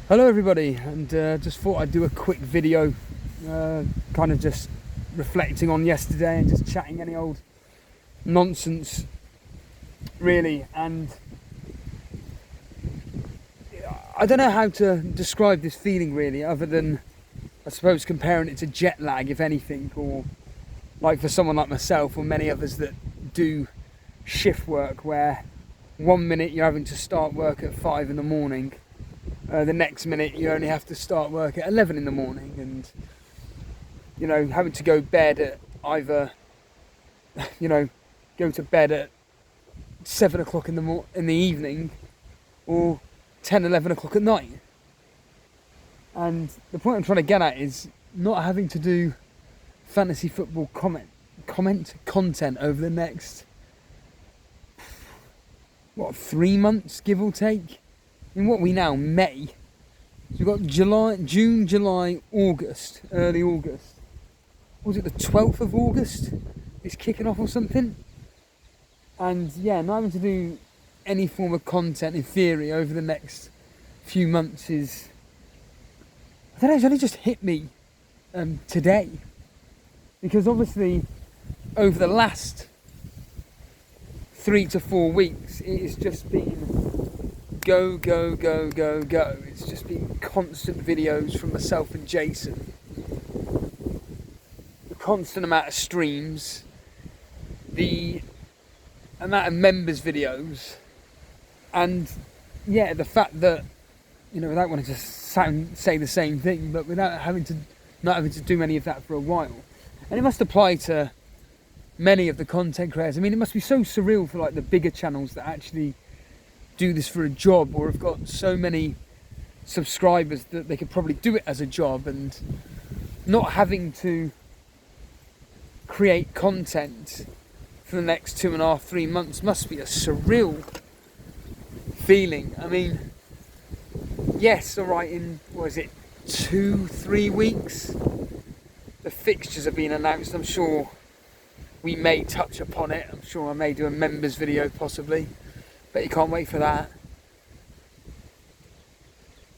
Hello everybody, and just thought I'd do a quick video, kind of just reflecting on yesterday and just chatting any old nonsense really. And I don't know how to describe this feeling really, other than I suppose comparing it to jet lag, if anything, or like for someone like myself or many others that do shift work, where 1 minute you're having to start work at 5 in the morning, the next minute you only have to start work at 11 in the morning, and having to go bed at either go to bed at 7 o'clock in the evening or 10, 11 o'clock at night. And the point I'm trying to get at is not having to do fantasy football content over the next 3 months, give or take. In what we now, May. So we've got June, July, August, early August. Was it the 12th of August? It's kicking off or something. And yeah, not having to do any form of content in theory over the next few months is, I don't know, it's only just hit me today. Because obviously over the last 3 to 4 weeks, it has just been go. It's just been constant videos from myself and Jason. The constant amount of streams, the amount of members videos, and yeah, the fact that, without wanting to say the same thing, but without not having to do any of that for a while. And it must apply to many of the content creators. I mean, it must be so surreal for like the bigger channels that actually do this for a job, or have got so many subscribers that they could probably do it as a job, and not having to create content for the next 2.5, 3 months must be a surreal feeling. I mean, yes, all right, in 2-3 weeks the fixtures have been announced. I'm sure we may touch upon it. I'm sure I may do a members video possibly, but you can't wait for that.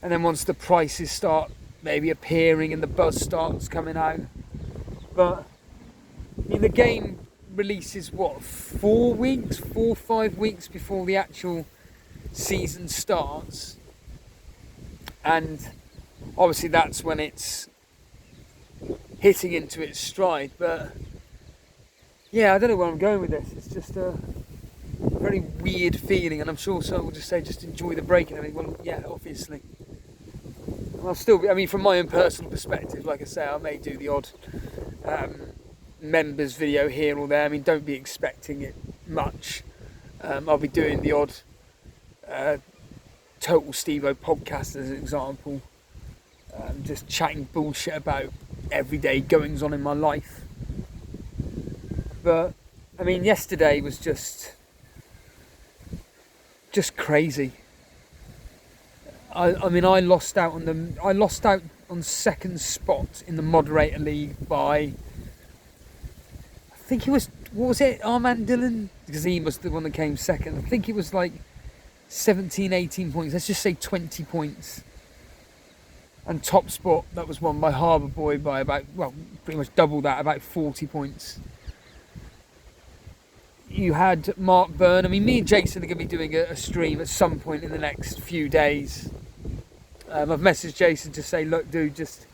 And then once the prices start maybe appearing and the buzz starts coming out. But I mean, the game releases 4 or 5 weeks before the actual season starts, and obviously that's when it's hitting into its stride. But yeah, I don't know where I'm going with this. It's just a very weird feeling, and I'm sure someone will just say just enjoy the break and everything. Well, yeah, obviously. I'll still be, I mean, from my own personal perspective, like I say, I may do the odd members video here or there. I mean, don't be expecting it much. I'll be doing the odd Total Stevo podcast as an example, just chatting bullshit about everyday goings on in my life. But I mean, yesterday was just crazy. I mean, I lost out on second spot in the moderator league by, I think it was, what was it, Armand Dillon? Because he was the one that came second. I think it was like 17, 18 points. Let's just say 20 points. And top spot, that was won by Harbour Boy by about, pretty much double that, about 40 points. You had Mark Byrne. I mean, me and Jason are going to be doing a stream at some point in the next few days. I've messaged Jason to say, look, dude, just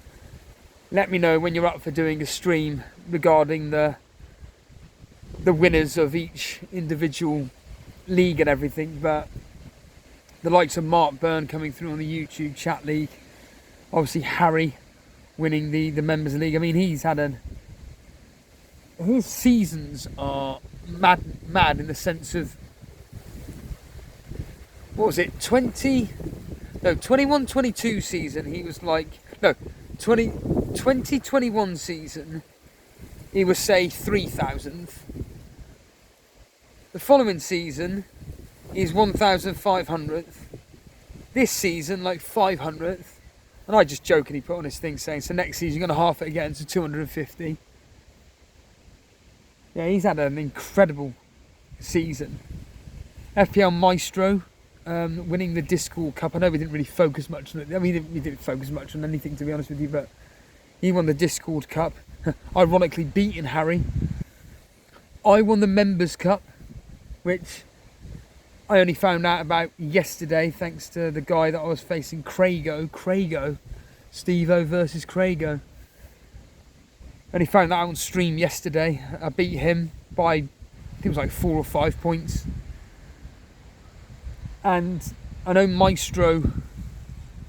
let me know when you're up for doing a stream regarding the winners of each individual league and everything. But the likes of Mark Byrne coming through on the YouTube chat league, obviously Harry winning the members league. I mean, his seasons are mad in the sense of, 21-22 season, he was like, 2021 season, he was say 3,000th. The following season, he's 1,500th. This season, like 500th. And I just jokingly put on his thing saying, so next season you're going to half it again to 250. Yeah, he's had an incredible season. FPL Maestro winning the Discord Cup. I know we didn't really focus much on it. I mean, we didn't focus much on anything, to be honest with you, but he won the Discord Cup, ironically beating Harry. I won the Members Cup, which I only found out about yesterday, thanks to the guy that I was facing, Craigo, Steve-O versus Craigo. Only found that out on stream yesterday. I beat him by, I think it was like 4 or 5 points. And I know Maestro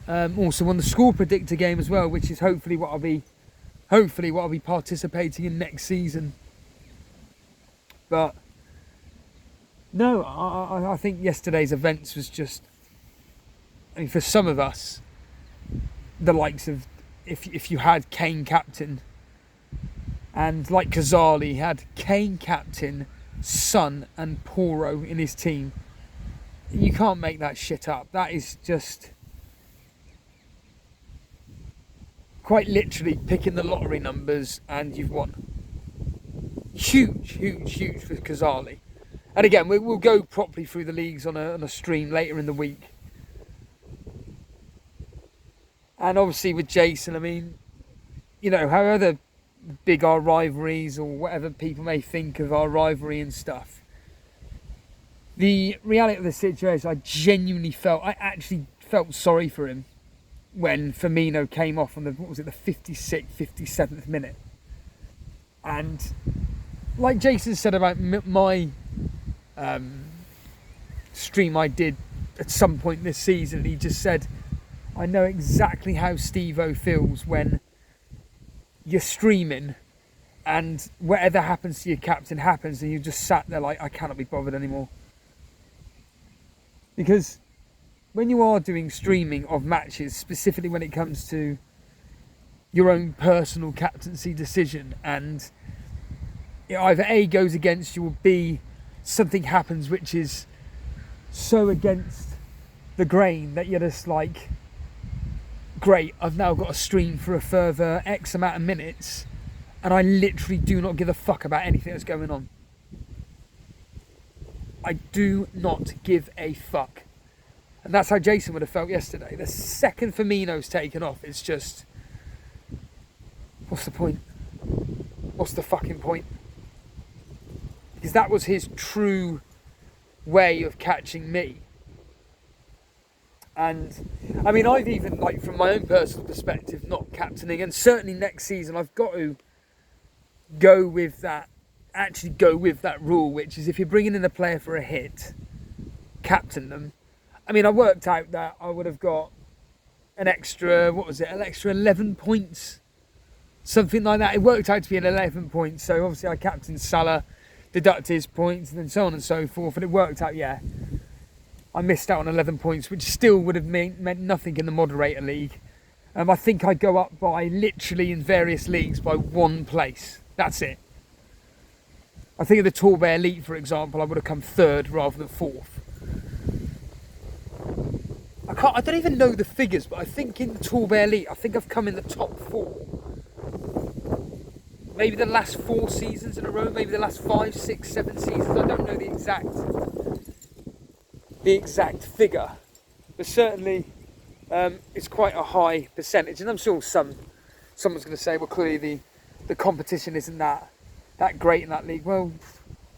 also won the score predictor game as well, which is hopefully what I'll be participating in next season. But no, I think yesterday's events was just, I mean, for some of us, the likes of, if you had Kane captain, and like Kazali had Kane captain, Son and Poro in his team, you can't make that shit up. That is just quite literally picking the lottery numbers and you've won. Huge for Kazali. And again, we'll go properly through the leagues on a stream later in the week. And obviously with Jason, I mean, you know, however big our rivalries or whatever people may think of our rivalry and stuff, the reality of the situation, I actually felt sorry for him when Firmino came off on the 56th, 57th minute. And like Jason said about my stream I did at some point this season, he just said, I know exactly how Steve-O feels when you're streaming and whatever happens to your captain happens and you just sat there like, I cannot be bothered anymore. Because when you are doing streaming of matches, specifically when it comes to your own personal captaincy decision, and it either A, goes against you, or B, something happens which is so against the grain that you're just like, great, I've now got to stream for a further X amount of minutes and I literally do not give a fuck about anything that's going on. I do not give a fuck. And that's how Jason would have felt yesterday. The second Firmino's taken off, it's just, what's the point? What's the fucking point? Because that was his true way of catching me. And I mean, I've even, like, from my own personal perspective, not captaining, and certainly next season I've got to go with that rule, which is if you're bringing in a player for a hit, captain them. I mean, I worked out that I would have got an extra, an extra 11 points, something like that. It worked out to be an 11 points, so obviously I captained Salah, deduct his points, and then so on and so forth, and it worked out, yeah. I missed out on 11 points, which still would have meant nothing in the moderator league. I think I go up by, literally in various leagues, by 1 place. That's it. I think of the Torbay Elite, for example, I would have come 3rd rather than 4th. I don't even know the figures, but I think in the Torbay Elite, I think I've come in the top 4. Maybe the last 4 seasons in a row, maybe the last 5, 6, 7 seasons. I don't know the exact figure, but certainly it's quite a high percentage. And I'm sure someone's going to say, well, clearly the competition isn't that great in that league. Well,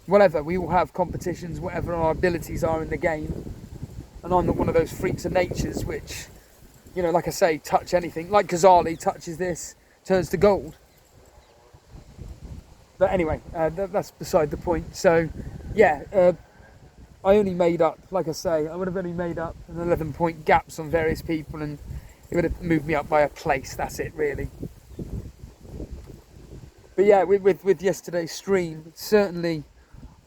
whatever, we all have competitions, whatever our abilities are in the game. And I'm not one of those freaks of natures which, you know, like I say, touch anything. Like Kazali touches this, turns to gold. But anyway, that's beside the point. So, yeah, I only made up, like I say, I would have only made up an 11-point gaps on various people, and it would have moved me up by a place. That's it, really. But yeah, with yesterday's stream, certainly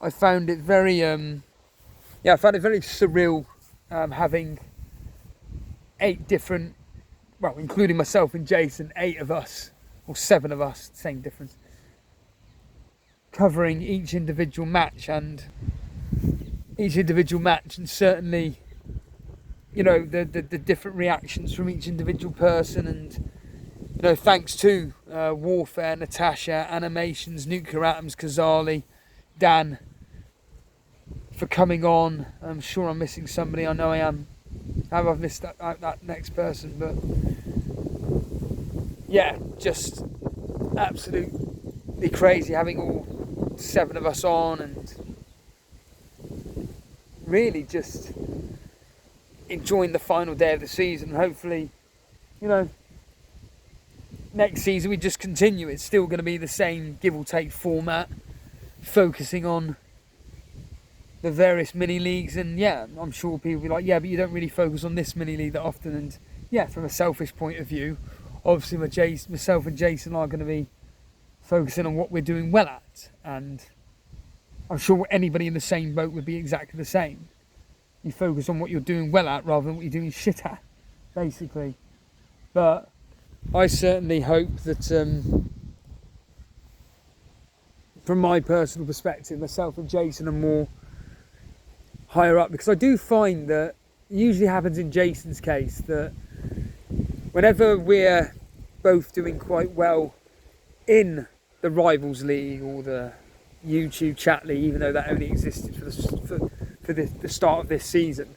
I found it very, very surreal having 8 different, well, including myself and Jason, 8 of us, or 7 of us, same difference, covering each individual match, and certainly, you know, the different reactions from each individual person. And, you know, thanks to Warfare, Natasha, Animations, Nuclear Atoms, Kazali, Dan, for coming on. I'm sure I'm missing somebody. I know I am. How have I missed that next person? But yeah, just absolutely crazy having all 7 of us on, and really just enjoying the final day of the season. Hopefully, you know, next season we just continue. It's still going to be the same give or take format, focusing on the various mini leagues. And yeah, I'm sure people will be like, yeah, but you don't really focus on this mini league that often. And yeah, from a selfish point of view, obviously myself and Jason are going to be focusing on what we're doing well at, and I'm sure anybody in the same boat would be exactly the same. You focus on what you're doing well at rather than what you're doing shit at, basically. But I certainly hope that from my personal perspective, myself and Jason are more higher up, because I do find that it usually happens in Jason's case that whenever we're both doing quite well in the Rivals League or the YouTube Chat League, even though that only existed for the start of this season,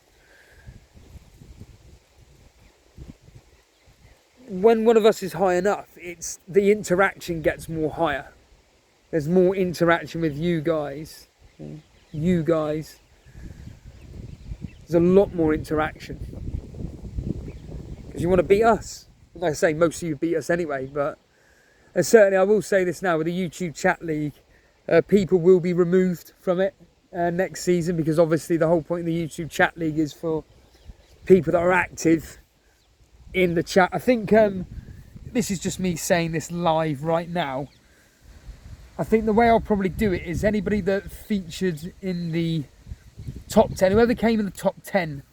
when one of us is high enough, it's the interaction gets more higher. There's more interaction with you guys. There's a lot more interaction, because you want to beat us. Like I say, most of you beat us anyway, but certainly I will say this now, with the YouTube Chat League, people will be removed from it next season, because obviously the whole point of the YouTube Chat League is for people that are active in the chat. I think this is just me saying this live right now. I think the way I'll probably do it is anybody that featured in the top 10, whoever came in the top 10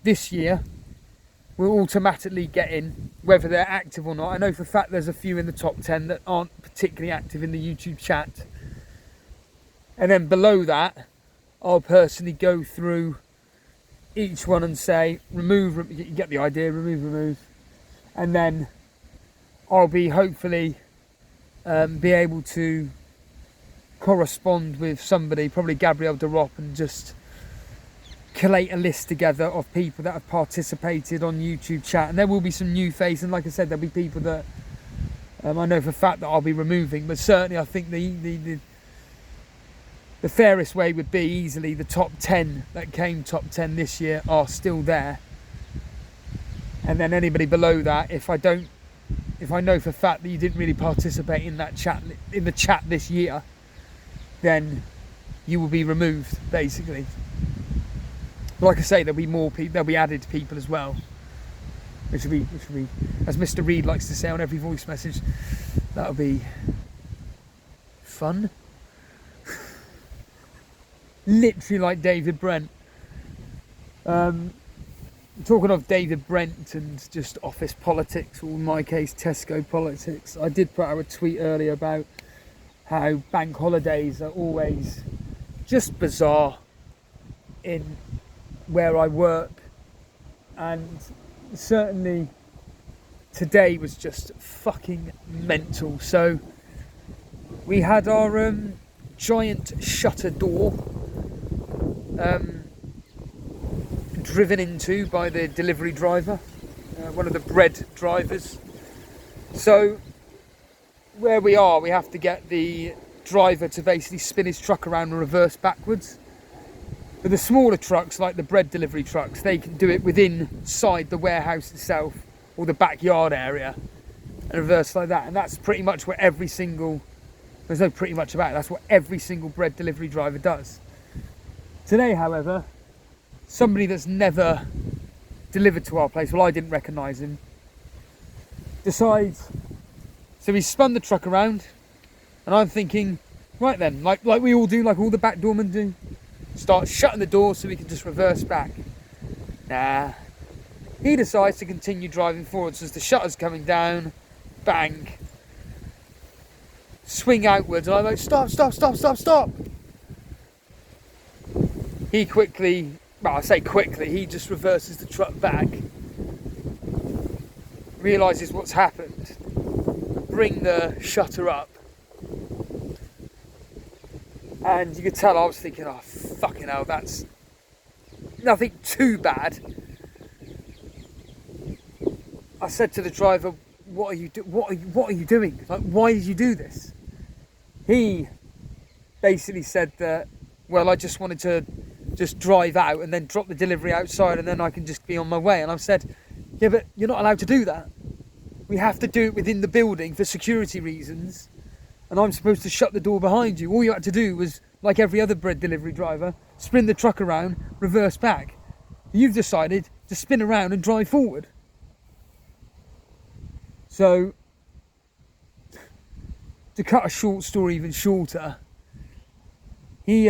this year will automatically get in, whether they're active or not. I know for a fact there's a few in the top 10 that aren't particularly active in the YouTube chat. And then below that, I'll personally go through each one and say, remove, you get the idea, remove. And then I'll be hopefully be able to correspond with somebody, probably Gabrielle DeRop, and just collate a list together of people that have participated on YouTube chat. And there will be some new faces, and like I said, there'll be people that I know for a fact that I'll be removing, but certainly I think the fairest way would be easily the top 10 that came top 10 this year are still there, and then anybody below that, if I know for a fact that you didn't really participate in that chat, in the chat this year, then you will be removed, basically. Like I say, there'll be more people, there'll be added people as well, which will be, as Mr. Reed likes to say on every voice message, that'll be fun. Literally like David Brent. Talking of David Brent and just office politics, or in my case Tesco politics, I did put out a tweet earlier about how bank holidays are always just bizarre in where I work, and certainly today was just fucking mental. So we had our giant shutter door driven into by the delivery driver, one of the bread drivers. So where we are, we have to get the driver to basically spin his truck around and reverse backwards. But the smaller trucks, like the bread delivery trucks, they can do it within inside the warehouse itself or the backyard area and reverse like that. And that's pretty much what there's no pretty much about it, that's what every single bread delivery driver does. Today, however, somebody that's never delivered to our place, well, I didn't recognise him, decides, so he spun the truck around, and I'm thinking, right then, like we all do, like all the back doormen do, start shutting the door so we can just reverse back. Nah, he decides to continue driving forwards as the shutter's coming down, bang, swing outwards, and I'm like, stop. He quickly, well, I say quickly, he just reverses the truck back, realises what's happened, bring the shutter up, and you could tell I was thinking, oh fucking hell, that's nothing too bad. I said to the driver, what are you doing? Like, why did you do this? He basically said that, well, I just wanted to just drive out and then drop the delivery outside and then I can just be on my way. And I've said, yeah, but you're not allowed to do that. We have to do it within the building for security reasons. And I'm supposed to shut the door behind you. All you had to do was, like every other bread delivery driver, spin the truck around, reverse back. You've decided to spin around and drive forward. So, to cut a short story even shorter, he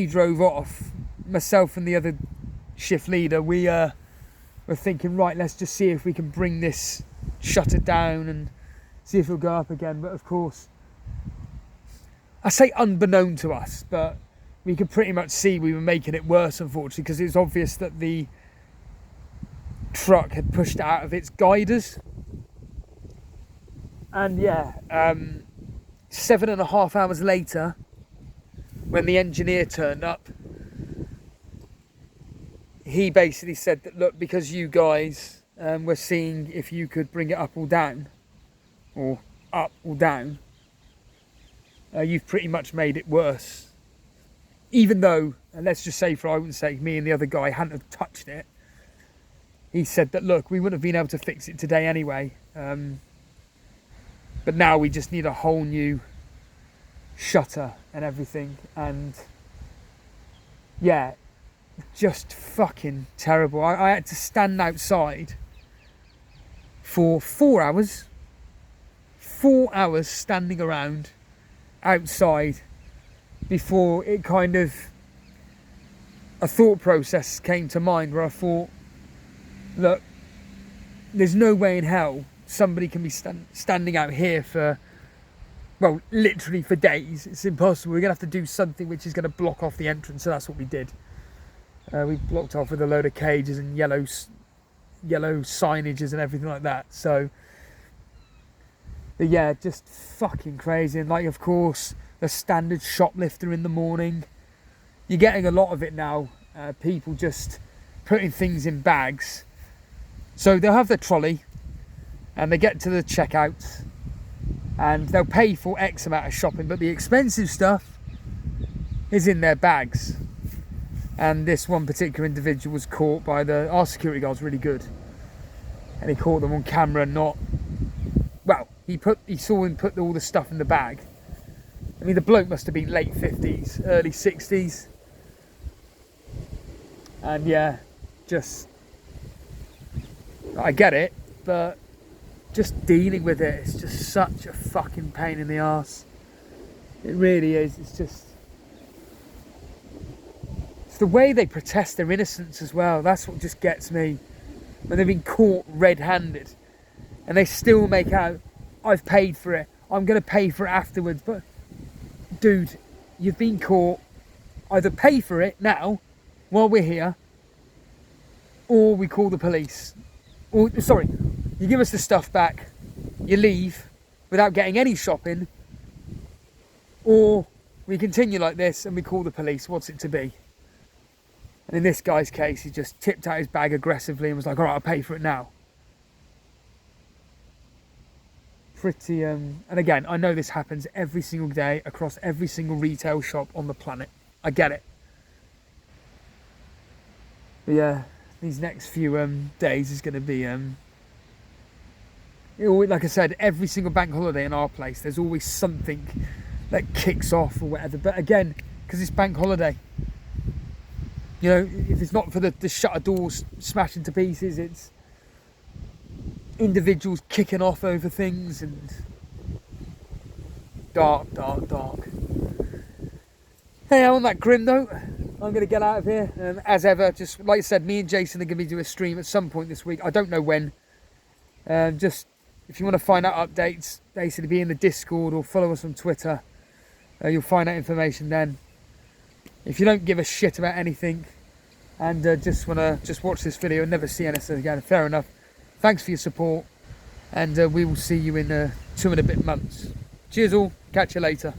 drove off. Myself and the other shift leader, we were thinking, right, let's just see if we can bring this shutter down and see if it'll go up again. But of course, I say unbeknown to us, but we could pretty much see we were making it worse, unfortunately, because it was obvious that the truck had pushed out of its guiders. And yeah, 7.5 hours later, when the engineer turned up, he basically said that, look, because you guys were seeing if you could bring it up or down, you've pretty much made it worse. Even though, and let's just say for argument's sake, me and the other guy hadn't have touched it, he said that, look, we wouldn't have been able to fix it today anyway. But now we just need a whole new shutter and everything. And yeah, just fucking terrible. I had to stand outside for 4 hours. 4 hours standing around outside before it kind of, a thought process came to mind where I thought, look, there's no way in hell somebody can be standing out here for, well, literally for days. It's impossible. We're going to have to do something which is going to block off the entrance. So that's what we did. We blocked off with a load of cages and yellow signages and everything like that. So, but yeah, just fucking crazy. And like, of course, the standard shoplifter in the morning. You're getting a lot of it now. People just putting things in bags. So they'll have their trolley and they get to the checkout and they'll pay for X amount of shopping, but the expensive stuff is in their bags. And this one particular individual was caught by our security guard's really good, and he caught them on camera. He saw him put all the stuff in the bag. I mean, the bloke must have been late 50s, early 60s. And yeah, just, I get it, but just dealing with it, it's just such a fucking pain in the arse. It really is. It's the way they protest their innocence as well. That's what just gets me. When they've been caught red-handed and they still make out, I've paid for it, I'm going to pay for it afterwards. But dude, you've been caught. Either pay for it now while we're here, or we call the police. Or, sorry, you give us the stuff back, you leave without getting any shopping, or we continue like this and we call the police. What's it to be? And in this guy's case, he just tipped out his bag aggressively and was like, all right, I'll pay for it now. Pretty, and again, I know this happens every single day across every single retail shop on the planet. I get it. But yeah, these next few days is going to be, like I said, every single bank holiday in our place, there's always something that kicks off or whatever. But again, because it's bank holiday, you know, if it's not for the shutter doors smashing to pieces, it's individuals kicking off over things, and dark. Hey, on that grim note, I'm going to get out of here. As ever, just like I said, me and Jason are going to be doing a stream at some point this week. I don't know when. Just if you want to find out updates, basically be in the Discord or follow us on Twitter. You'll find out information then. If you don't give a shit about anything and just want to watch this video and never see anything again, fair enough. Thanks for your support, and we will see you in 2 and a bit months. Cheers all, catch you later.